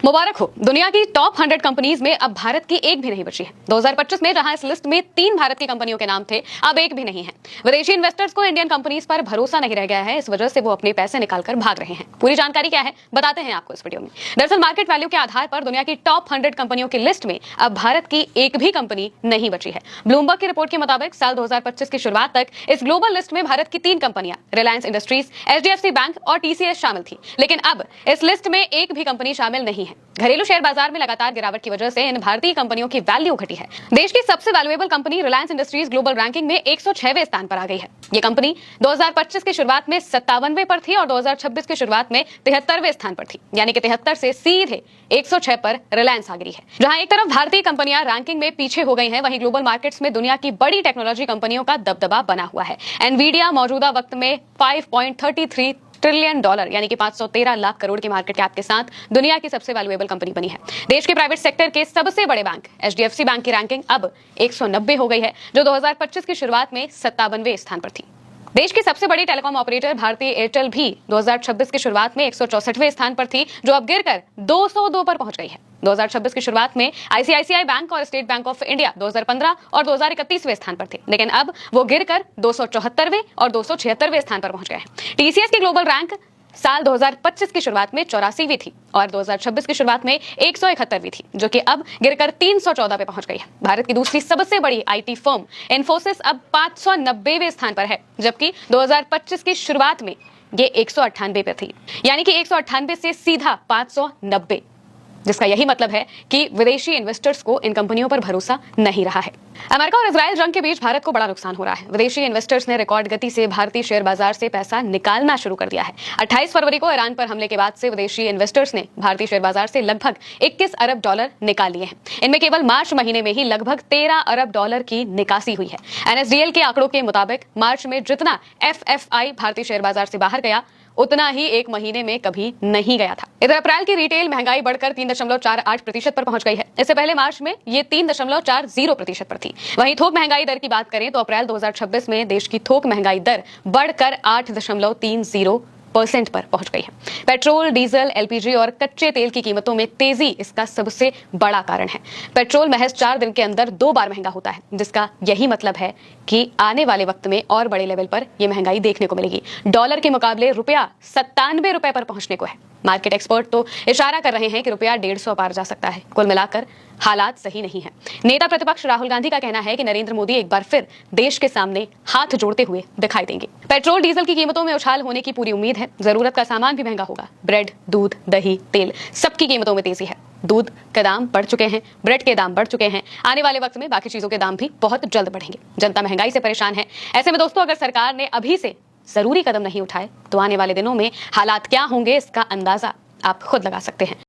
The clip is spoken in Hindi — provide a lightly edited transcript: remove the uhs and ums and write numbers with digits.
मुबारक हो, दुनिया की टॉप 100 कंपनीज में अब भारत की एक भी नहीं बची है। 2025 में जहां इस लिस्ट में 3 भारत की कंपनियों के नाम थे, अब एक भी नहीं है। विदेशी इन्वेस्टर्स को इंडियन कंपनीज पर भरोसा नहीं रह गया है, इस वजह से वो अपने पैसे निकालकर भाग रहे हैं। पूरी जानकारी क्या है बताते हैं आपको इस वीडियो में। दरअसल मार्केट वैल्यू के आधार पर दुनिया की टॉप 100 कंपनियों की लिस्ट में अब भारत की एक भी कंपनी नहीं बची है। ब्लूमबर्ग की रिपोर्ट के मुताबिक साल 2025 की शुरुआत तक इस ग्लोबल लिस्ट में भारत की 3 कंपनियां रिलायंस इंडस्ट्रीज, HDFC बैंक और TCS शामिल थी, लेकिन अब इस लिस्ट में एक भी कंपनी शामिल नहीं है। घरेलू शेयर बाजार में लगातार गिरावट की वजह से इन भारतीय कंपनियों की वैल्यू घटी है। देश की सबसे valuable company Reliance industries global ranking में 106वें स्थान पर आ गई है। ये कंपनी 2025 की शुरुआत में 57वें पर थी और 2026 की शुरुआत में 73वें स्थान पर थी, यानी कि 73 से सीधे 106 पर रिलायंस आ गई है। जहां एक तरफ भारतीय कंपनियां रैंकिंग में पीछे हो गई हैं, वहीं ग्लोबल मार्केट्स में दुनिया की बड़ी टेक्नोलॉजी कंपनियों का दबदबा बना हुआ है। एनवीडिया मौजूदा वक्त में $5.33 ट्रिलियन यानी कि 513 लाख करोड़ की मार्केट कैप के साथ दुनिया की सबसे वैल्यूएबल कंपनी बनी है। देश के प्राइवेट सेक्टर के सबसे बड़े बैंक HDFC बैंक की रैंकिंग अब 190 हो गई है, जो 2025 की शुरुआत में 57वें स्थान पर थी। देश की सबसे बड़ी टेलीकॉम ऑपरेटर भारतीय एयरटेल भी 2026 की शुरुआत में 164वें स्थान पर थी, जो अब गिरकर 202 पर पहुंच गई है। 2026 की शुरुआत में ICICI बैंक और स्टेट बैंक ऑफ इंडिया 2015 और 2031वें स्थान पर थे, लेकिन अब वो गिरकर 274वें और 276वें स्थान पर पहुंच गए हैं। TCS की ग्लोबल रैंक साल 2025 की शुरुआत में 84वीं थी और 2026 की शुरुआत में 171वीं थी, जो कि अब गिरकर 314 पे पहुंच गई है। भारत की दूसरी सबसे बड़ी IT फर्म इन्फोसिस अब 590वें स्थान पर है, जबकि 2025 की शुरुआत में ये 198 पे थी, यानी कि 198 से सीधा 590, जिसका यही मतलब है कि विदेशी इन्वेस्टर्स को इन कंपनियों पर भरोसा नहीं रहा है। अमेरिका और इजराइल जंग के बीच भारत को बड़ा नुकसान हो रहा है। विदेशी इन्वेस्टर्स ने रिकॉर्ड गति से भारतीय शेयर बाजार से पैसा निकालना शुरू कर दिया है। 28 फरवरी को ईरान पर हमले के बाद से विदेशी इन्वेस्टर्स ने भारतीय शेयर बाजार से लगभग $21 अरब निकाल लिए हैं। इनमें केवल मार्च महीने में ही लगभग $13 अरब की निकासी हुई है। NSDL के आंकड़ों के मुताबिक मार्च में जितना FFI भारतीय शेयर बाजार से बाहर गया, उतना ही एक महीने में कभी नहीं गया था। इधर अप्रैल की रिटेल महंगाई बढ़कर 3.48% पर पहुंच गई है। इससे पहले मार्च में ये 3.40% पर थी। वहीं थोक महंगाई दर की बात करें तो अप्रैल 2026 में देश की थोक महंगाई दर बढ़कर 8.30% पर पहुंच गई है। पेट्रोल, डीजल, LPG और कच्चे तेल की कीमतों में तेजी इसका सबसे बड़ा कारण है। पेट्रोल महज 4 दिन के अंदर 2 बार महंगा होता है, जिसका यही मतलब है कि आने वाले वक्त में और बड़े लेवल पर यह महंगाई देखने को मिलेगी। डॉलर के मुकाबले रुपया 97 रुपए पर पहुंचने को है। मार्केट एक्सपर्ट तो इशारा कर रहे हैं कि रुपया 150 पार जा सकता है। कुल मिलाकर हालात सही नहीं है। नेता प्रतिपक्ष राहुल गांधी का कहना है कि नरेंद्र मोदी एक बार फिर देश के सामने हाथ जोड़ते हुए दिखाई देंगे। पेट्रोल, डीजल की कीमतों में उछाल होने की पूरी उम्मीद है। जरूरत का सामान भी महंगा होगा। ब्रेड, दूध, दही, तेल, सबकी कीमतों में तेजी है। दूध के दाम बढ़ चुके हैं, ब्रेड के दाम बढ़ चुके हैं। आने वाले वक्त में बाकी चीजों के दाम भी बहुत जल्द बढ़ेंगे। जनता महंगाई से परेशान है। ऐसे में दोस्तों, अगर सरकार ने अभी से जरूरी कदम नहीं उठाए तो आने वाले दिनों में हालात क्या होंगे, इसका अंदाजा आप खुद लगा सकते हैं।